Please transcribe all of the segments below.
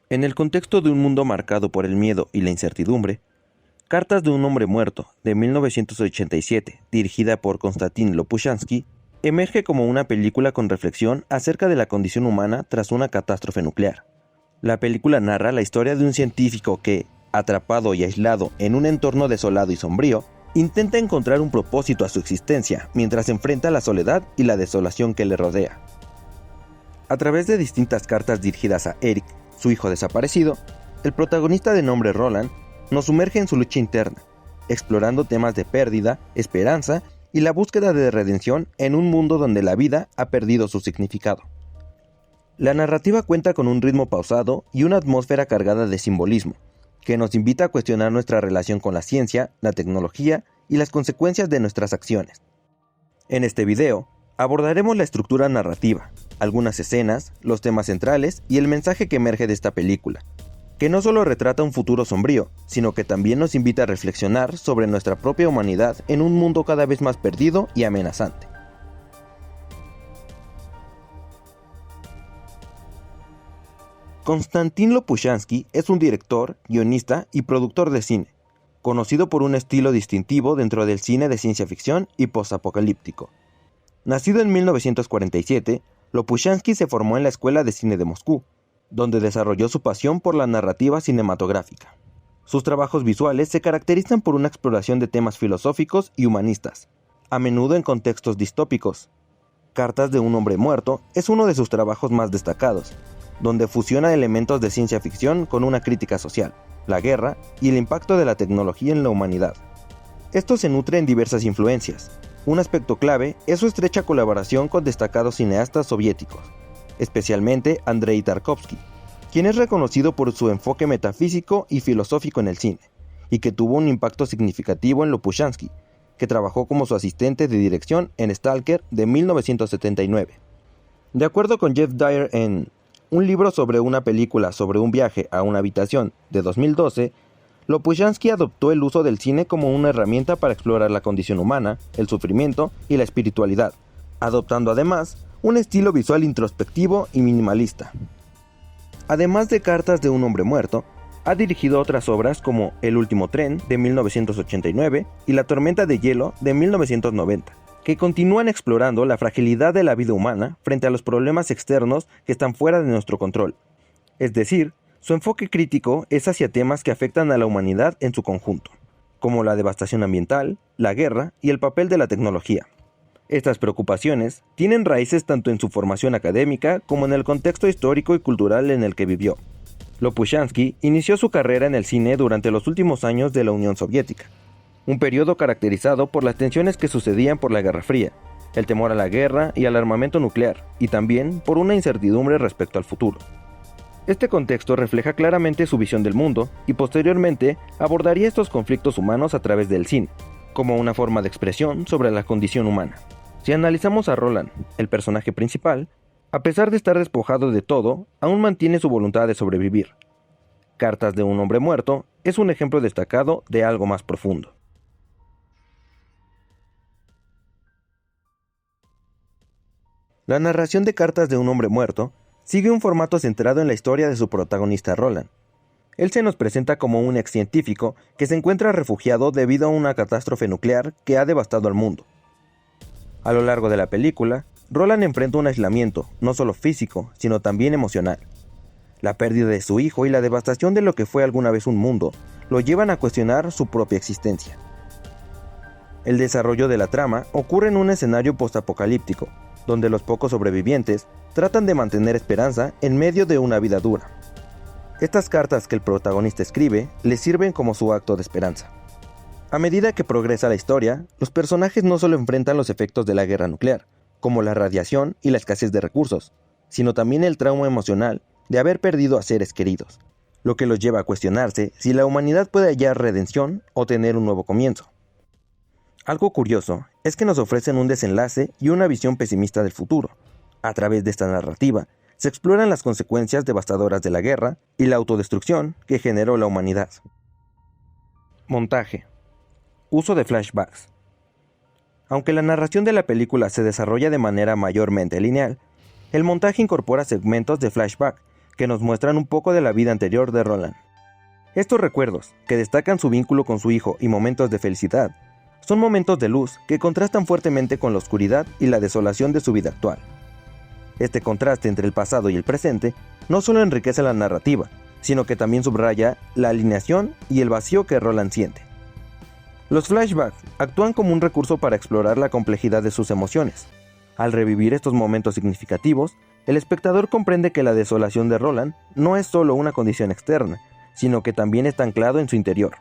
En el contexto de un mundo marcado por el miedo y la incertidumbre, Cartas de un hombre muerto, de 1987, dirigida por Konstantin Lopushansky, emerge como una película con reflexión acerca de la condición humana tras una catástrofe nuclear. La película narra la historia de un científico que, atrapado y aislado en un entorno desolado y sombrío, intenta encontrar un propósito a su existencia mientras enfrenta la soledad y la desolación que le rodea. A través de distintas cartas dirigidas a Eric, su hijo desaparecido, el protagonista de nombre Roland nos sumerge en su lucha interna, explorando temas de pérdida, esperanza y la búsqueda de redención en un mundo donde la vida ha perdido su significado. La narrativa cuenta con un ritmo pausado y una atmósfera cargada de simbolismo, que nos invita a cuestionar nuestra relación con la ciencia, la tecnología y las consecuencias de nuestras acciones. En este video, abordaremos la estructura narrativa, algunas escenas, los temas centrales y el mensaje que emerge de esta película, que no solo retrata un futuro sombrío, sino que también nos invita a reflexionar sobre nuestra propia humanidad en un mundo cada vez más perdido y amenazante. Konstantin Lopushansky es un director, guionista y productor de cine, conocido por un estilo distintivo dentro del cine de ciencia ficción y postapocalíptico. Nacido en 1947, Lopushansky se formó en la Escuela de Cine de Moscú, donde desarrolló su pasión por la narrativa cinematográfica. Sus trabajos visuales se caracterizan por una exploración de temas filosóficos y humanistas, a menudo en contextos distópicos. Cartas de un hombre muerto es uno de sus trabajos más destacados, donde fusiona elementos de ciencia ficción con una crítica social, la guerra y el impacto de la tecnología en la humanidad. Esto se nutre en diversas influencias. Un aspecto clave es su estrecha colaboración con destacados cineastas soviéticos, especialmente Andrei Tarkovsky, quien es reconocido por su enfoque metafísico y filosófico en el cine, y que tuvo un impacto significativo en Lopushansky, que trabajó como su asistente de dirección en Stalker de 1979. De acuerdo con Jeff Dyer en Un libro sobre una película sobre un viaje a una habitación de 2012, Lopushansky adoptó el uso del cine como una herramienta para explorar la condición humana, el sufrimiento y la espiritualidad, adoptando además un estilo visual introspectivo y minimalista. Además de Cartas de un hombre muerto, ha dirigido otras obras como El último tren de 1989 y La tormenta de hielo de 1990, que continúan explorando la fragilidad de la vida humana frente a los problemas externos que están fuera de nuestro control. Es decir, su enfoque crítico es hacia temas que afectan a la humanidad en su conjunto, como la devastación ambiental, la guerra y el papel de la tecnología. Estas preocupaciones tienen raíces tanto en su formación académica como en el contexto histórico y cultural en el que vivió. Lopushansky inició su carrera en el cine durante los últimos años de la Unión Soviética, un periodo caracterizado por las tensiones que sucedían por la Guerra Fría, el temor a la guerra y al armamento nuclear, y también por una incertidumbre respecto al futuro. Este contexto refleja claramente su visión del mundo y posteriormente abordaría estos conflictos humanos a través del cine, como una forma de expresión sobre la condición humana. Si analizamos a Roland, el personaje principal, a pesar de estar despojado de todo, aún mantiene su voluntad de sobrevivir. Cartas de un hombre muerto es un ejemplo destacado de algo más profundo. La narración de Cartas de un hombre muerto sigue un formato centrado en la historia de su protagonista Roland. Él se nos presenta como un ex científico que se encuentra refugiado debido a una catástrofe nuclear que ha devastado al mundo. A lo largo de la película, Roland enfrenta un aislamiento, no solo físico, sino también emocional. La pérdida de su hijo y la devastación de lo que fue alguna vez un mundo lo llevan a cuestionar su propia existencia. El desarrollo de la trama ocurre en un escenario postapocalíptico, donde los pocos sobrevivientes tratan de mantener esperanza en medio de una vida dura. Estas cartas que el protagonista escribe le sirven como su acto de esperanza. A medida que progresa la historia, los personajes no solo enfrentan los efectos de la guerra nuclear, como la radiación y la escasez de recursos, sino también el trauma emocional de haber perdido a seres queridos, lo que los lleva a cuestionarse si la humanidad puede hallar redención o tener un nuevo comienzo. Algo curioso es que nos ofrecen un desenlace y una visión pesimista del futuro. A través de esta narrativa, se exploran las consecuencias devastadoras de la guerra y la autodestrucción que generó la humanidad. Montaje. Uso de flashbacks. Aunque la narración de la película se desarrolla de manera mayormente lineal, el montaje incorpora segmentos de flashback que nos muestran un poco de la vida anterior de Roland. Estos recuerdos, que destacan su vínculo con su hijo y momentos de felicidad, son momentos de luz que contrastan fuertemente con la oscuridad y la desolación de su vida actual. Este contraste entre el pasado y el presente no solo enriquece la narrativa, sino que también subraya la alineación y el vacío que Roland siente. Los flashbacks actúan como un recurso para explorar la complejidad de sus emociones. Al revivir estos momentos significativos, el espectador comprende que la desolación de Roland no es solo una condición externa, sino que también está anclado en su interior.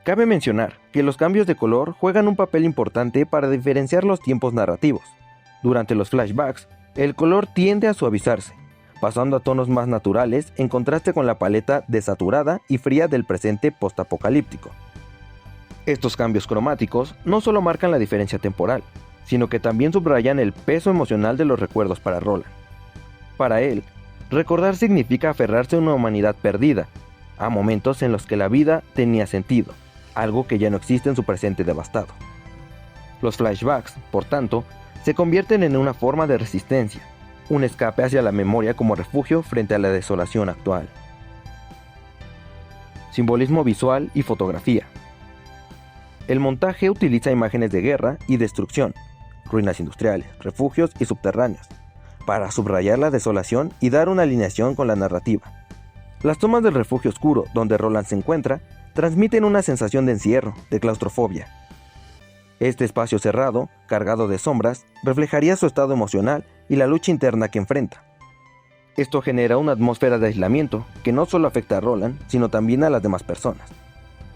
Cabe mencionar que los cambios de color juegan un papel importante para diferenciar los tiempos narrativos. Durante los flashbacks, el color tiende a suavizarse, pasando a tonos más naturales en contraste con la paleta desaturada y fría del presente postapocalíptico. Estos cambios cromáticos no solo marcan la diferencia temporal, sino que también subrayan el peso emocional de los recuerdos para Roland. Para él, recordar significa aferrarse a una humanidad perdida, a momentos en los que la vida tenía sentido, algo que ya no existe en su presente devastado. Los flashbacks, por tanto, se convierten en una forma de resistencia, un escape hacia la memoria como refugio frente a la desolación actual. Simbolismo visual y fotografía. El montaje utiliza imágenes de guerra y destrucción, ruinas industriales, refugios y subterráneos, para subrayar la desolación y dar una alineación con la narrativa. Las tomas del refugio oscuro donde Roland se encuentra transmiten una sensación de encierro, de claustrofobia. Este espacio cerrado, cargado de sombras, reflejaría su estado emocional y la lucha interna que enfrenta. Esto genera una atmósfera de aislamiento que no solo afecta a Roland, sino también a las demás personas.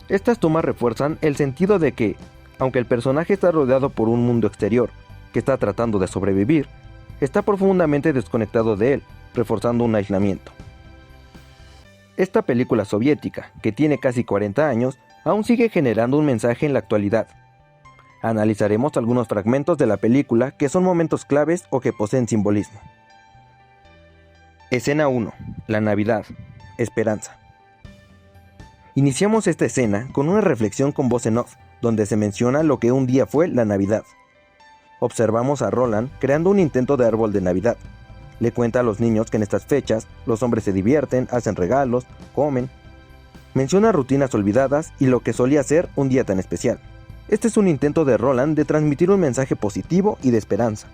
Estas tomas refuerzan el sentido de que, aunque el personaje está rodeado por un mundo exterior que está tratando de sobrevivir, está profundamente desconectado de él, reforzando un aislamiento. Esta película soviética, que tiene casi 40 años, aún sigue generando un mensaje en la actualidad. Analizaremos algunos fragmentos de la película que son momentos claves o que poseen simbolismo. Escena 1. La Navidad. Esperanza. Iniciamos esta escena con una reflexión con voz en off, donde se menciona lo que un día fue la Navidad. Observamos a Roland creando un intento de árbol de Navidad. Le cuenta a los niños que en estas fechas los hombres se divierten, hacen regalos, comen. Menciona rutinas olvidadas y lo que solía ser un día tan especial. Este es un intento de Roland de transmitir un mensaje positivo y de esperanza.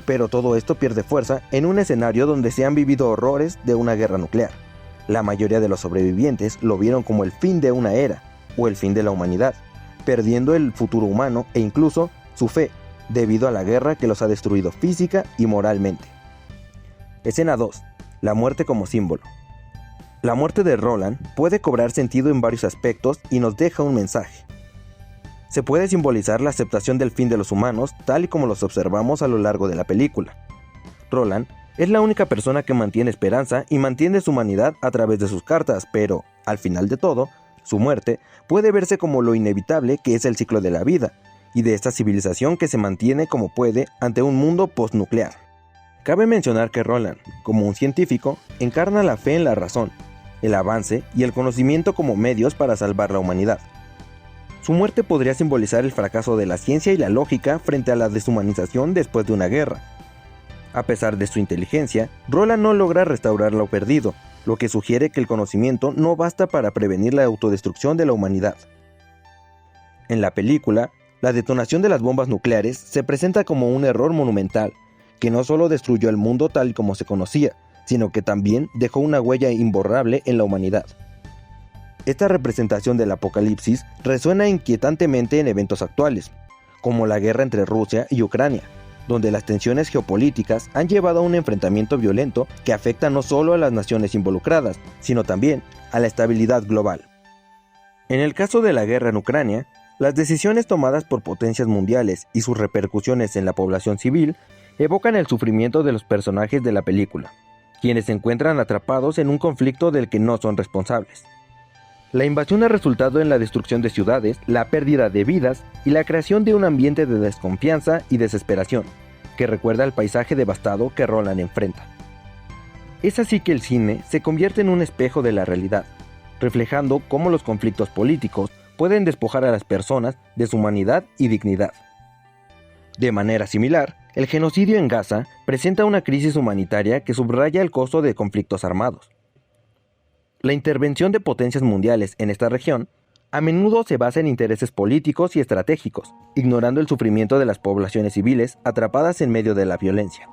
Pero todo esto pierde fuerza en un escenario donde se han vivido horrores de una guerra nuclear. La mayoría de los sobrevivientes lo vieron como el fin de una era, o el fin de la humanidad, perdiendo el futuro humano e incluso su fe, debido a la guerra que los ha destruido física y moralmente. Escena 2. La muerte como símbolo. La muerte de Roland puede cobrar sentido en varios aspectos y nos deja un mensaje. Se puede simbolizar la aceptación del fin de los humanos tal y como los observamos a lo largo de la película. Roland es la única persona que mantiene esperanza y mantiene su humanidad a través de sus cartas, pero, al final de todo, su muerte puede verse como lo inevitable que es el ciclo de la vida, y de esta civilización que se mantiene como puede ante un mundo postnuclear. Cabe mencionar que Roland, como un científico, encarna la fe en la razón, el avance y el conocimiento como medios para salvar la humanidad. Su muerte podría simbolizar el fracaso de la ciencia y la lógica frente a la deshumanización después de una guerra. A pesar de su inteligencia, Roland no logra restaurar lo perdido, lo que sugiere que el conocimiento no basta para prevenir la autodestrucción de la humanidad. En la película, la detonación de las bombas nucleares se presenta como un error monumental, que no solo destruyó el mundo tal y como se conocía, sino que también dejó una huella imborrable en la humanidad. Esta representación del apocalipsis resuena inquietantemente en eventos actuales, como la guerra entre Rusia y Ucrania, donde las tensiones geopolíticas han llevado a un enfrentamiento violento que afecta no solo a las naciones involucradas, sino también a la estabilidad global. En el caso de la guerra en Ucrania, las decisiones tomadas por potencias mundiales y sus repercusiones en la población civil evocan el sufrimiento de los personajes de la película, quienes se encuentran atrapados en un conflicto del que no son responsables. La invasión ha resultado en la destrucción de ciudades, la pérdida de vidas y la creación de un ambiente de desconfianza y desesperación, que recuerda al paisaje devastado que Roland enfrenta. Es así que el cine se convierte en un espejo de la realidad, reflejando cómo los conflictos políticos pueden despojar a las personas de su humanidad y dignidad. De manera similar, el genocidio en Gaza presenta una crisis humanitaria que subraya el costo de conflictos armados. La intervención de potencias mundiales en esta región a menudo se basa en intereses políticos y estratégicos, ignorando el sufrimiento de las poblaciones civiles atrapadas en medio de la violencia.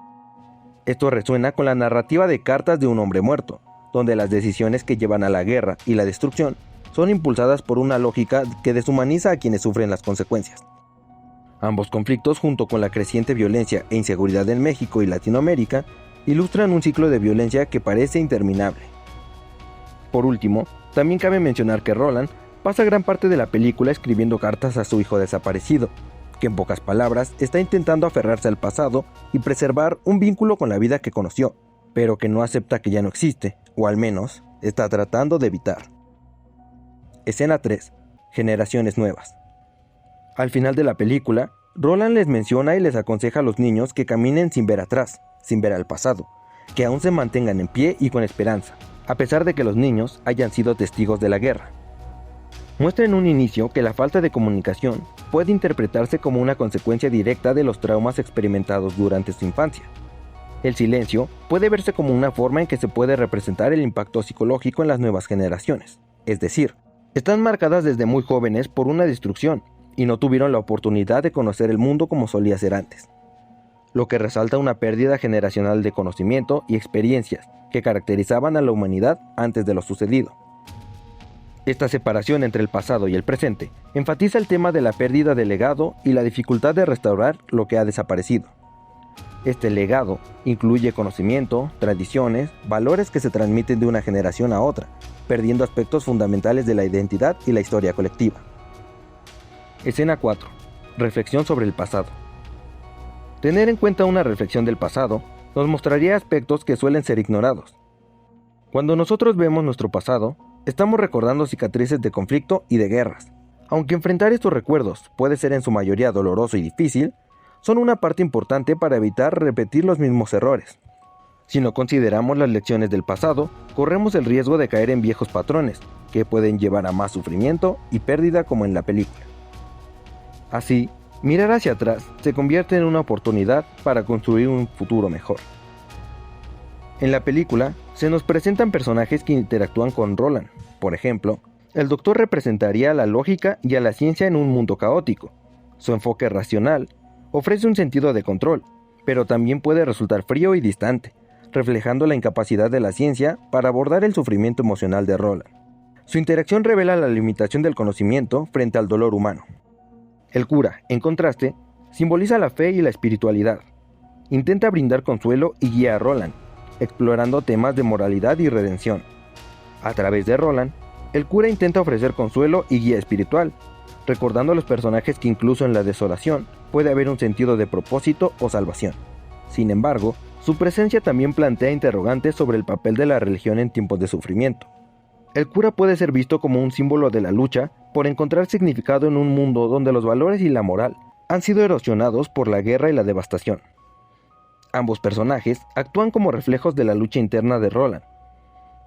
Esto resuena con la narrativa de Cartas de un hombre muerto, donde las decisiones que llevan a la guerra y la destrucción son impulsadas por una lógica que deshumaniza a quienes sufren las consecuencias. Ambos conflictos, junto con la creciente violencia e inseguridad en México y Latinoamérica, ilustran un ciclo de violencia que parece interminable. Por último, también cabe mencionar que Roland pasa gran parte de la película escribiendo cartas a su hijo desaparecido, que en pocas palabras está intentando aferrarse al pasado y preservar un vínculo con la vida que conoció, pero que no acepta que ya no existe, o al menos está tratando de evitar. Escena 3. Generaciones nuevas. Al final de la película, Roland les menciona y les aconseja a los niños que caminen sin ver atrás, sin ver al pasado, que aún se mantengan en pie y con esperanza, a pesar de que los niños hayan sido testigos de la guerra. Muestra en un inicio que la falta de comunicación puede interpretarse como una consecuencia directa de los traumas experimentados durante su infancia. El silencio puede verse como una forma en que se puede representar el impacto psicológico en las nuevas generaciones, es decir, están marcadas desde muy jóvenes por una destrucción y no tuvieron la oportunidad de conocer el mundo como solía ser antes, lo que resalta una pérdida generacional de conocimiento y experiencias que caracterizaban a la humanidad antes de lo sucedido. Esta separación entre el pasado y el presente enfatiza el tema de la pérdida de legado y la dificultad de restaurar lo que ha desaparecido. Este legado incluye conocimiento, tradiciones, valores que se transmiten de una generación a otra, perdiendo aspectos fundamentales de la identidad y la historia colectiva. Escena 4. Reflexión sobre el pasado. Tener en cuenta una reflexión del pasado nos mostraría aspectos que suelen ser ignorados. Cuando nosotros vemos nuestro pasado, estamos recordando cicatrices de conflicto y de guerras. Aunque enfrentar estos recuerdos puede ser en su mayoría doloroso y difícil, son una parte importante para evitar repetir los mismos errores. Si no consideramos las lecciones del pasado, corremos el riesgo de caer en viejos patrones, que pueden llevar a más sufrimiento y pérdida como en la película. Así, mirar hacia atrás se convierte en una oportunidad para construir un futuro mejor. En la película, se nos presentan personajes que interactúan con Roland. Por ejemplo, el doctor representaría a la lógica y a la ciencia en un mundo caótico. Su enfoque racional ofrece un sentido de control, pero también puede resultar frío y distante, reflejando la incapacidad de la ciencia para abordar el sufrimiento emocional de Roland. Su interacción revela la limitación del conocimiento frente al dolor humano. El cura, en contraste, simboliza la fe y la espiritualidad. Intenta brindar consuelo y guía a Roland, explorando temas de moralidad y redención. A través de Roland, el cura intenta ofrecer consuelo y guía espiritual, recordando a los personajes que incluso en la desolación puede haber un sentido de propósito o salvación. Sin embargo, su presencia también plantea interrogantes sobre el papel de la religión en tiempos de sufrimiento. El cura puede ser visto como un símbolo de la lucha por encontrar significado en un mundo donde los valores y la moral han sido erosionados por la guerra y la devastación. Ambos personajes actúan como reflejos de la lucha interna de Roland.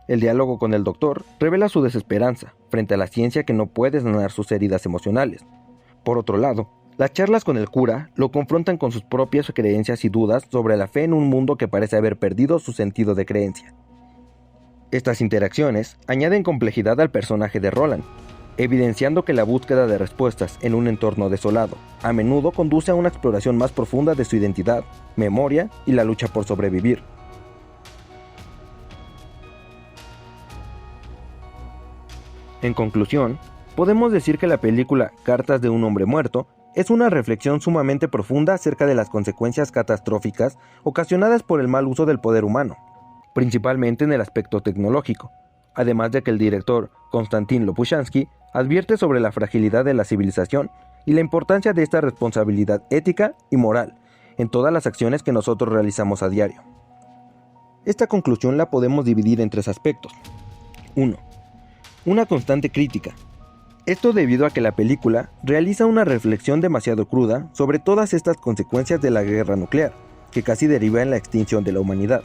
El diálogo con el doctor revela su desesperanza frente a la ciencia que no puede sanar sus heridas emocionales. Por otro lado, las charlas con el cura lo confrontan con sus propias creencias y dudas sobre la fe en un mundo que parece haber perdido su sentido de creencia. Estas interacciones añaden complejidad al personaje de Roland, evidenciando que la búsqueda de respuestas en un entorno desolado a menudo conduce a una exploración más profunda de su identidad, memoria y la lucha por sobrevivir. En conclusión, podemos decir que la película Cartas de un hombre muerto es una reflexión sumamente profunda acerca de las consecuencias catastróficas ocasionadas por el mal uso del poder humano, principalmente en el aspecto tecnológico, además de que el director Konstantin Lopushansky advierte sobre la fragilidad de la civilización y la importancia de esta responsabilidad ética y moral en todas las acciones que nosotros realizamos a diario. Esta conclusión la podemos dividir en 3 aspectos. 1. Una constante crítica. Esto debido a que la película realiza una reflexión demasiado cruda sobre todas estas consecuencias de la guerra nuclear, que casi deriva en la extinción de la humanidad.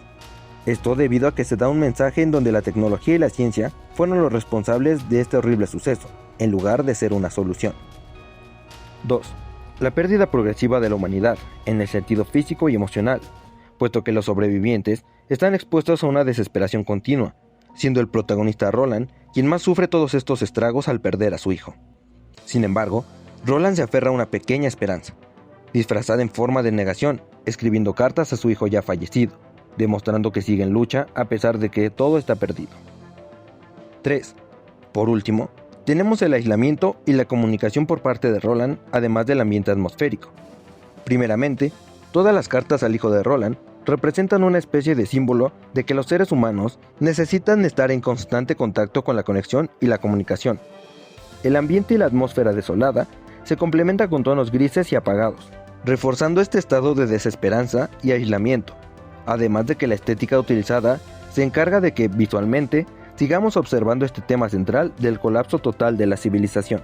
Esto debido a que se da un mensaje en donde la tecnología y la ciencia fueron los responsables de este horrible suceso, en lugar de ser una solución. 2. La pérdida progresiva de la humanidad, en el sentido físico y emocional, puesto que los sobrevivientes están expuestos a una desesperación continua, siendo el protagonista Roland quien más sufre todos estos estragos al perder a su hijo. Sin embargo, Roland se aferra a una pequeña esperanza, disfrazada en forma de negación, escribiendo cartas a su hijo ya fallecido, demostrando que sigue en lucha a pesar de que todo está perdido. 3. Por último, tenemos el aislamiento y la comunicación por parte de Roland, además del ambiente atmosférico. Primeramente, todas las cartas al hijo de Roland representan una especie de símbolo de que los seres humanos necesitan estar en constante contacto con la conexión y la comunicación. El ambiente y la atmósfera desolada se complementa con tonos grises y apagados, reforzando este estado de desesperanza y aislamiento, además de que la estética utilizada se encarga de que visualmente sigamos observando este tema central del colapso total de la civilización.